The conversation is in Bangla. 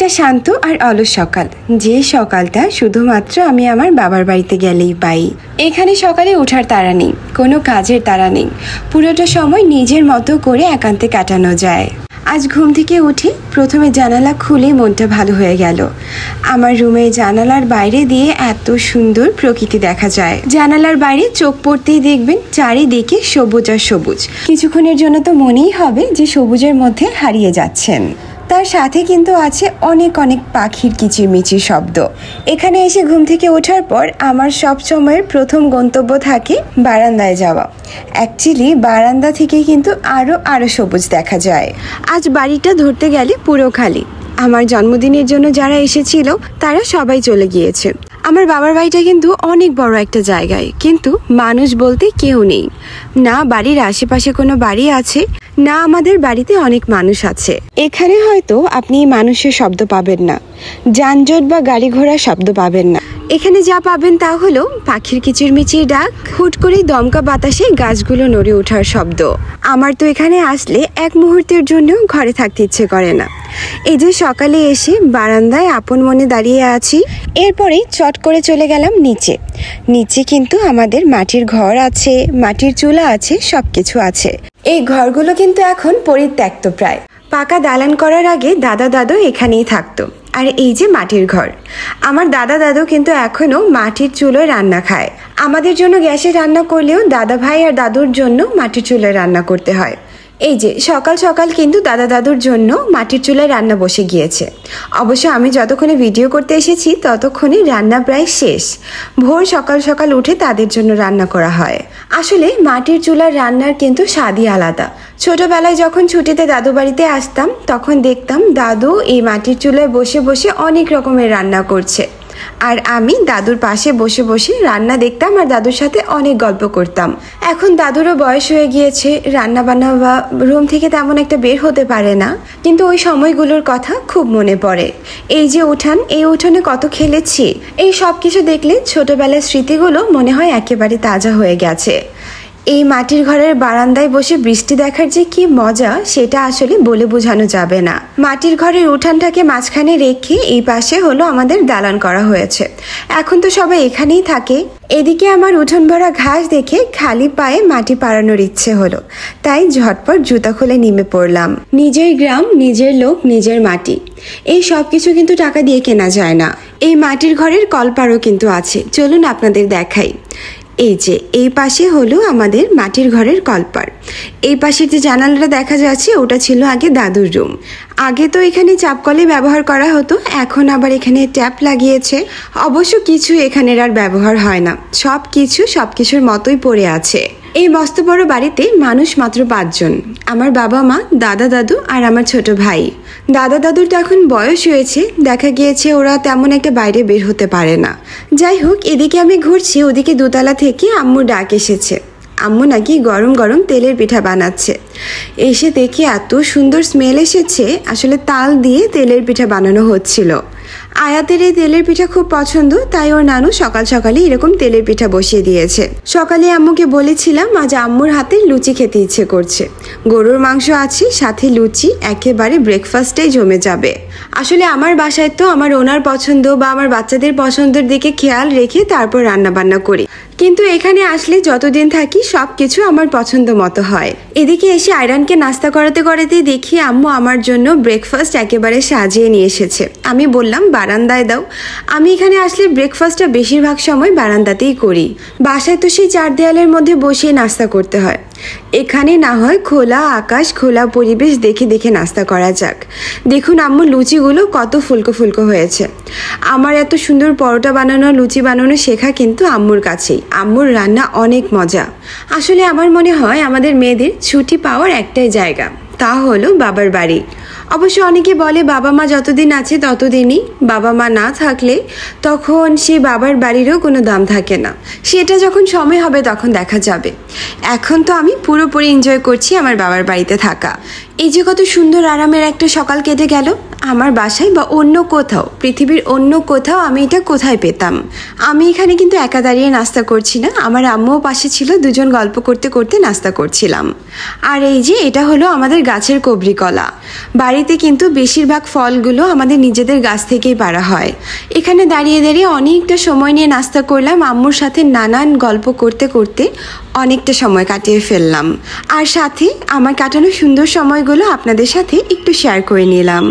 একটা শান্ত আর অলস সকাল, যে সকালটা শুধুমাত্র আমি আমার বাবার বাড়িতে গেলেই পাই। এখানে সকালে ওঠার তাড়া নেই, কোনো কাজের তাড়া নেই, পুরোটা সময় নিজের মতো করে একান্তে কাটানো যায়। আজ ঘুম থেকে উঠে প্রথমে জানালা খুলে মনটা ভালো হয়ে গেল। আমার রুমের জানালার বাইরে দিয়ে এত সুন্দর প্রকৃতি দেখা যায়। জানালার বাইরে চোখ পড়তেই দেখবেন চারিদিকে সবুজ আর সবুজ। কিছুক্ষণের জন্য তো মনেই হবে যে সবুজের মধ্যে হারিয়ে যাচ্ছেন। তার সাথে কিন্তু আছে অনেক অনেক পাখির কিচিরমিচির শব্দ। এখানে এসে ঘুম থেকে ওঠার পর আমার সব সময়ের প্রথম গন্তব্য থাকে বারান্দায় যাওয়া। অ্যাকচুয়ালি বারান্দা থেকে কিন্তু আরো সবুজ দেখা যায়। আজ বাড়িটা ধরতে গেলে পুরো খালি। আমার জন্মদিনের জন্য যারা এসেছিল তারা সবাই চলে গিয়েছে। আমার বাবার বাড়িটা কিন্তু অনেক বড় একটা জায়গায়, কিন্তু মানুষ বলতে কেউ নেই। না বাড়ির আশেপাশে কোনো বাড়ি আছে, না আমাদের বাড়িতে অনেক মানুষ আছে। এখানে হয়তো আপনি মানুষের শব্দ পাবেন না, যানজট বা গাড়ি ঘোড়ার শব্দ পাবেন না। এখানে যা পাবেন তা হলো পাখির কিচিরমিচির ডাক, হুট করে দমকা বাতাসে গাছগুলো নড়ে ওঠার শব্দ। আমার তো এখানে আসলে এক মুহূর্তের জন্য ঘরে থাকতে ইচ্ছে করে না। এই যে সকালে এসে বারান্দায় আপন মনে দাঁড়িয়ে আছি, এরপরেই চট করে চলে গেলাম নিচে। নিচে কিন্তু আমাদের মাটির ঘর আছে, মাটির চুলা আছে, সবকিছু আছে। এই ঘরগুলো কিন্তু এখন পরিত্যক্ত প্রায়। পাকা দালান করার আগে দাদা দাদু এখানেই থাকতো। আর এই যে মাটির ঘর, আমার দাদা দাদু কিন্তু এখনো মাটির চুলোয় রান্না খায়। আমাদের জন্য গ্যাসে রান্না করলেও দাদা ভাই আর দাদুর জন্য মাটির চুলোয় রান্না করতে হয়। এই যে সকাল সকাল কিন্তু দাদা দাদুর জন্য মাটির চুলায় রান্না বসে গিয়েছে। অবশ্য আমি যতক্ষণে ভিডিও করতে এসেছি ততক্ষণে রান্না প্রায় শেষ। ভোর সকাল সকাল উঠে তাদের জন্য রান্না করা হয়। আসলে মাটির চুলার রান্নার কিন্তু স্বাদই আলাদা। ছোটবেলায় যখন ছুটিতে দাদু বাড়িতে আসতাম তখন দেখতাম দাদু এই মাটির চুলায় বসে বসে অনেক রকমের রান্না করছে, আর আমি দাদুর পাশে বসে বসে রান্না দেখতাম আর দাদুর সাথে অনেক গল্প করতাম। এখন দাদুরও বয়স হয়ে গিয়েছে, রান্না বান্না বা রুম থেকে তেমন একটা বের হতে পারে না, কিন্তু ওই সময়গুলোর কথা খুব মনে পড়ে। এই যে উঠান, এই উঠানে কত খেলেছি, এই সব কিছু দেখলে ছোটবেলার স্মৃতিগুলো মনে হয় একেবারে তাজা হয়ে গেছে। এই মাটির ঘরের বারান্দায় বসে বৃষ্টি দেখার যে কি মজা, সেটা আসলে বলে বোঝানো যাবে না। মাটির ঘরের উঠানটাকে মাঝখানে রেখে এই পাশে হলো আমাদের দালান করা হয়েছে। এখন তো সবাই এখানেই থাকে। এদিকে আমার উঠোন ভরা ঘাস দেখে খালি পায়ে মাটি পাড়ানোর ইচ্ছে হলো, তাই ঝটপট জুতা খুলে নেমে পড়লাম। নিজের গ্রাম, নিজের লোক, নিজের মাটি, এই সব কিছু কিন্তু টাকা দিয়ে কেনা যায় না। এই মাটির ঘরের কলপারও কিন্তু আছে, চলুন আপনাদের দেখাই। এই যে এই পাশে হলো আমাদের মাটির ঘরের কলপার। এই পাশে যে জানালাটা দেখা যাচ্ছে ওটা ছিল আগে দাদুর রুম। আগে তো এখানে চাপকলে ব্যবহার করা হতো, এখন আবার এখানে ট্যাপ লাগিয়েছে। অবশ্য কিছু এখানের আর ব্যবহার হয় না, সবকিছুর মতোই পড়ে আছে। এই মস্ত বড় বাড়িতে মানুষ মাত্র 5 জন। আমার বাবা মা, দাদা দাদু আর আমার ছোট ভাই। দাদা দাদুর তো এখন বয়স হয়েছে, দেখা গিয়েছে ওরা তেমন একটা বাইরে বের হতে পারে না। যাই হোক, এদিকে আমি ঘুরছি, ওদিকে দোতলা থেকে আম্মু ডাক এসেছে। আম্মু নাকি গরম গরম তেলের পিঠা বানাচ্ছে। এসে দেখি এত সুন্দর স্মেল এসেছে, আসলে তাল দিয়ে তেলের পিঠা বানানো হচ্ছিল। আয়াতের এই তেলের পিঠা খুব পছন্দ, তাই ওর নানু সকাল সকালে এরকম তেলের পিঠা বসিয়ে দিয়েছে। সকালে আম্মুকে বলেছিলাম আজ আম্মুর হাতে লুচি খেতে ইচ্ছে করছে। গরুর মাংস আছে, সাথে লুচি, একেবারে ব্রেকফাস্টেই জমে যাবে। আসলে আমার বাসায় তো আমার ওনার পছন্দ বা আমার বাচ্চাদের পছন্দের দিকে খেয়াল রেখে তারপর রান্না বান্না করি, কিন্তু এখানে আসলে যতদিন থাকি সবকিছু আমার পছন্দ মতো হয়। এদিকে এসে আয়রানকে নাস্তা করাতে করাতেই দেখি আম্মু আমার জন্য ব্রেকফাস্ট একেবারে সাজিয়ে নিয়ে এসেছে। আমি বললাম বারান্দায় দাও। আমি এখানে আসলে ব্রেকফাস্টটা বেশিরভাগ সময় বারান্দাতেই করি। বাসায় তো সেই 4 দেয়ালের মধ্যে বসে নাস্তা করতে হয়। এখানে না হয় খোলা আকাশ, খোলা পরিবেশ দেখে দেখে নাস্তা করা যাক। দেখুন আম্মু লুচিগুলো কত ফুলকো ফুলকো হয়েছে। আমার এত সুন্দর পরোটা বানানো, লুচি বানানো শেখা কিন্তু আম্মুর কাছেই। আম্মুর রান্না অনেক মজা। আসলে আমার মনে হয় আমাদের মেয়েদের ছুটি পাওয়ার একটাই জায়গা, তা হলো বাবার বাড়ি। অবশ্য অনেকে বলে বাবা মা যতদিন আছে ততদিনই, বাবা মা না থাকলে তখন সেই বাবার বাড়িরও কোনো দাম থাকে না। সেটা যখন সময় হবে তখন দেখা যাবে। এখন তো আমি পুরোপুরি এনজয় করছি আমার বাবার বাড়িতে থাকা। এই যে কত সুন্দর আরামের একটা সকাল কেটে গেল। আমার বাসায় বা অন্য কোথাও, পৃথিবীর অন্য কোথাও আমি এটা কোথায় পেতাম? আমি এখানে কিন্তু একা দাঁড়িয়ে নাস্তা করছি না, আমার আম্মুও পাশে ছিল, দুজন গল্প করতে করতে নাস্তা করছিলাম। আর এই যে এটা হলো আমাদের গাছের কবরি কলা। বাড়ি বাড়িতে কিন্তু বেশিরভাগ ফলগুলো আমাদের নিজেদের গাছ থেকেই পাড়া হয়। এখানে দাঁড়িয়ে দাঁড়িয়ে অনেকটা সময় নিয়ে নাস্তা করলাম, আম্মুর সাথে নানান গল্প করতে করতে অনেকটা সময় কাটিয়ে ফেললাম। আর সাথে আমার কাটানো সুন্দর সময়গুলো আপনাদের সাথে একটু শেয়ার করে নিলাম।